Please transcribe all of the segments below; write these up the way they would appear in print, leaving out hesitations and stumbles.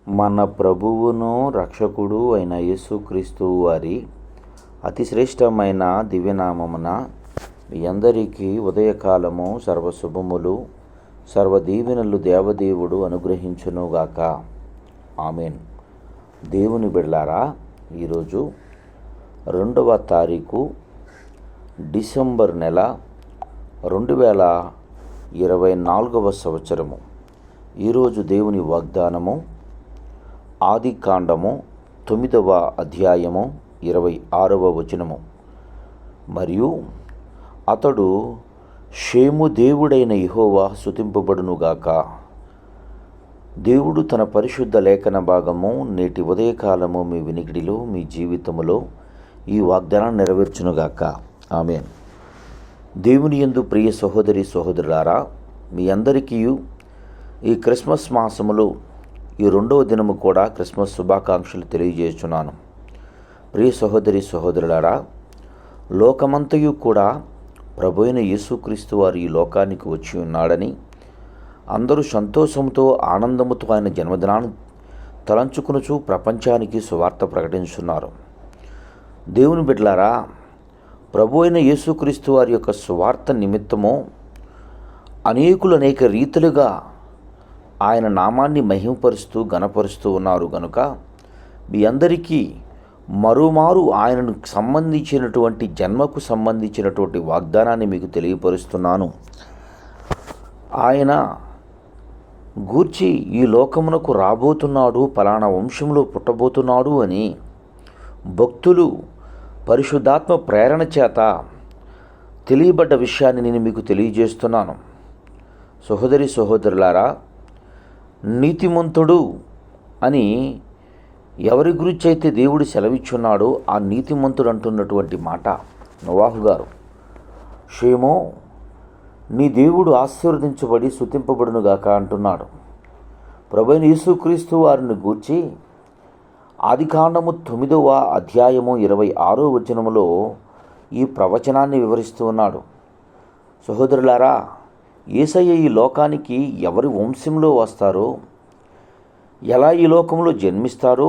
మన ప్రభువును రక్షకుడు అయిన యేసుక్రీస్తు వారి అతి శ్రేష్టమైన దివ్యనామమున మీ అందరికీ ఉదయకాలము సర్వశుభములు సర్వదీవెనలు దేవదేవుడు అనుగ్రహించునుగాక. ఆమెన్. దేవుని బిడ్డలారా, ఈరోజు 2వ తారీఖు డిసెంబర్ నెల 2024వ సంవత్సరము. ఈరోజు దేవుని వాగ్దానము ఆదికాండము 9వ అధ్యాయము 26వ వచనము. మరియు అతడు షేము దేవుడైన యెహోవా స్తుతింపబడునుగాక. దేవుడు తన పరిశుద్ధ లేఖన భాగము నేటి ఉదయకాలము మీ వినికిడిలో, మీ జీవితములో ఈ వాగ్దానాన్ని నెరవేర్చునుగాక. ఆమేన్. దేవుని యందు ప్రియ సహోదరి సహోదరులారా, మీ అందరికీ ఈ క్రిస్మస్ మాసములో ఈ 2వ దినము కూడా క్రిస్మస్ శుభాకాంక్షలు తెలియజేస్తున్నాను. ప్రియ సహోదరి సహోదరులారా, లోకమంతయు కూడా ప్రభు అయిన యేసుక్రీస్తు వారు ఈ లోకానికి వచ్చి ఉన్నాడని, అందరూ సంతోషంతో ఆనందముతో ఆయన జన్మదినాన్ని తలంచుకునుచు ప్రపంచానికి సువార్త ప్రకటించున్నారు. దేవుని బిడ్డలారా, ప్రభు అయిన యేసుక్రీస్తు వారి యొక్క సువార్త నిమిత్తము అనేకులు అనేక రీతులుగా ఆయన నామాన్ని మహిమపరుస్తూ ఘనపరుస్తూ ఉన్నారు. కనుక మీ అందరికీ మరోమారు ఆయనను సంబంధించినటువంటి జన్మకు సంబంధించినటువంటి వాగ్దానాన్ని మీకు తెలియపరుస్తున్నాను. ఆయన గూర్చి ఈ లోకమునకు రాబోతున్నాడు, ఫలానా వంశంలో పుట్టబోతున్నాడు అని భక్తులు పరిశుద్ధాత్మ ప్రేరణ చేత తెలియబడ్డ విషయాన్ని నేను మీకు తెలియజేస్తున్నాను. సహోదరి సహోదరులారా, నీతిమంతుడు అని ఎవరి గురించి అయితే దేవుడు సెలవిచ్చున్నాడో ఆ నీతిమంతుడు అంటున్నటువంటి మాట నోవాహు గారు. షేమో, నీ దేవుడు ఆశీర్వదించబడి స్తుతింపబడునుగాక అంటున్నాడు. ప్రభువైన యేసుక్రీస్తు వారిని గూర్చి ఆదికాండము 9వ అధ్యాయము 26వ వచనములో ఈ ప్రవచనాన్ని వివరిస్తూ ఉన్నాడు. సహోదరులారా, యేసయ్య ఈ లోకానికి ఎవరి వంశంలో వస్తారో, ఎలా ఈ లోకంలో జన్మిస్తారో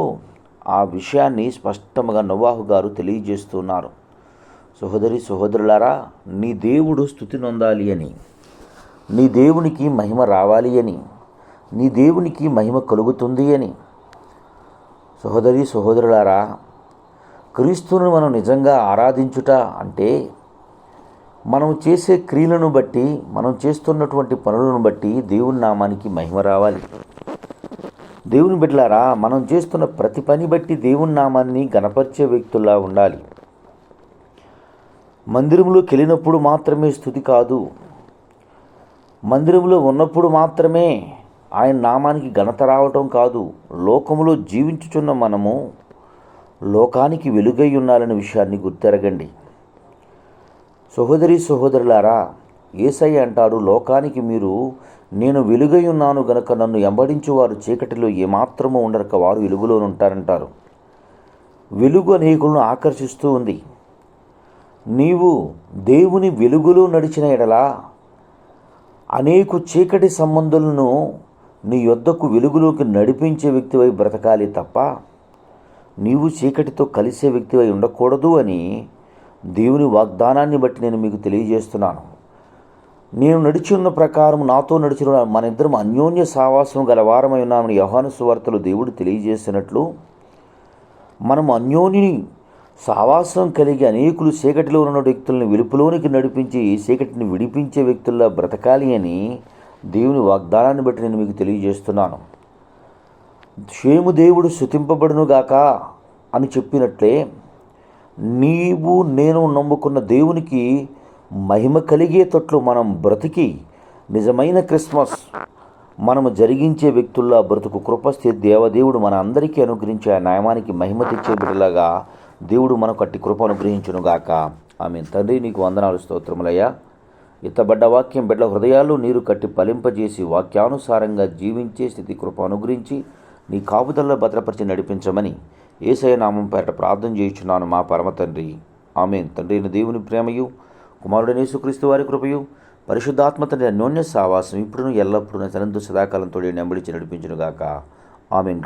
ఆ విషయాన్ని స్పష్టంగా నోవాహు గారు తెలియజేస్తున్నారు. సహోదరి సహోదరులారా, నీ దేవుడు స్తుతి నొందాలి అని, నీ దేవునికి మహిమ రావాలి అని, నీ దేవునికి మహిమ కలుగుతుంది అని. సహోదరి సహోదరులారా, క్రీస్తును మనం నిజంగా ఆరాధించుట అంటే మనం చేసే క్రియలను బట్టి, మనం చేస్తున్నటువంటి పనులను బట్టి దేవుని నామానికి మహిమ రావాలి. దేవుని బిడ్డలారా, మనం చేస్తున్న ప్రతి పని బట్టి దేవుని నామాన్ని గణపరిచే వ్యక్తుల్లా ఉండాలి. మందిరంలోకి వెళ్ళినప్పుడు మాత్రమే స్తుతి కాదు, మందిరంలో ఉన్నప్పుడు మాత్రమే ఆయన నామానికి ఘనత రావటం కాదు. లోకములో జీవించుచున్న మనము లోకానికి వెలుగై ఉన్నాలనే విషయాన్ని గుర్తెరగండి. సహోదరి సహోదరులారా, యేసయ్య అంటాడు, లోకానికి మీరు నేను వెలుగై ఉన్నాను గనుక నన్ను వెంబడించువారు చీకటిలో ఏమాత్రము ఉండరక వారు వెలుగులో ఉంటారంటారు. వెలుగు అనేకులను ఆకర్షిస్తూ ఉంది. నీవు దేవుని వెలుగులో నడిచిన ఎడలా అనేక చీకటి సంబంధులను నీ యొద్దకు వెలుగులోకి నడిపించే వ్యక్తివై బ్రతకాలి తప్ప నీవు చీకటితో కలిసే వ్యక్తివై ఉండకూడదు అని దేవుని వాగ్దానాన్ని బట్టి నేను మీకు తెలియజేస్తున్నాను. నేను నడిచి ఉన్న ప్రకారం నాతో నడిచిన మన ఇద్దరం అన్యోన్య సావాసం గలవారమై ఉన్నామని యోహాను సువార్తలో దేవుడు తెలియజేసినట్లు, మనం అన్యోన్యుని సావాసం కలిగి అనేకులు చీకటిలో ఉన్న వ్యక్తులను వెలుపులోనికి నడిపించి చీకటిని విడిపించే వ్యక్తుల్లా బ్రతకాలి అని దేవుని వాగ్దానాన్ని బట్టి నేను మీకు తెలియజేస్తున్నాను. షేము దేవుడు స్తుతింపబడునుగాక అని చెప్పినట్లే నీవు నేను నమ్ముకున్న దేవునికి మహిమ కలిగేటట్లు మనం బ్రతికి నిజమైన క్రిస్మస్ మనము జరిగించే వ్యక్తుల్లా బ్రతుకు కృపస్థితి దేవదేవుడు మన అందరికీ అనుగ్రహించే ఆ నామానికి మహిమ తెచ్చే బిడ్డలాగా దేవుడు మనకు అట్టి కృప అనుగ్రహించునుగాక. ఆమేన్. తండ్రి, నీకు వందనాలు, స్తోత్రములయ్యా. ఇతబడ్డ వాక్యం బిడ్డల హృదయాలు నీరు కట్టి ఫలింపజేసి వాక్యానుసారంగా జీవించే స్థితి కృప అనుగ్రహించి నీ కాపుదల్లో భద్రపరిచి నడిపించమని యేసయ్య నామం పేరట ప్రార్థన చేయుచున్నాను మా పరమ తండ్రి. ఆమేన్. తండ్రి అయిన దేవుని ప్రేమయు, కుమారుడైన యేసుక్రీస్తు వారి కృపయు, పరిశుద్ధాత్మ తండ్రి అన్యోన్య సావాసం ఇప్పుడును ఎల్లప్పుడూ తనందు సదాకాలంతో నెంబడించి నడిపించునుగాక. ఆమేన్.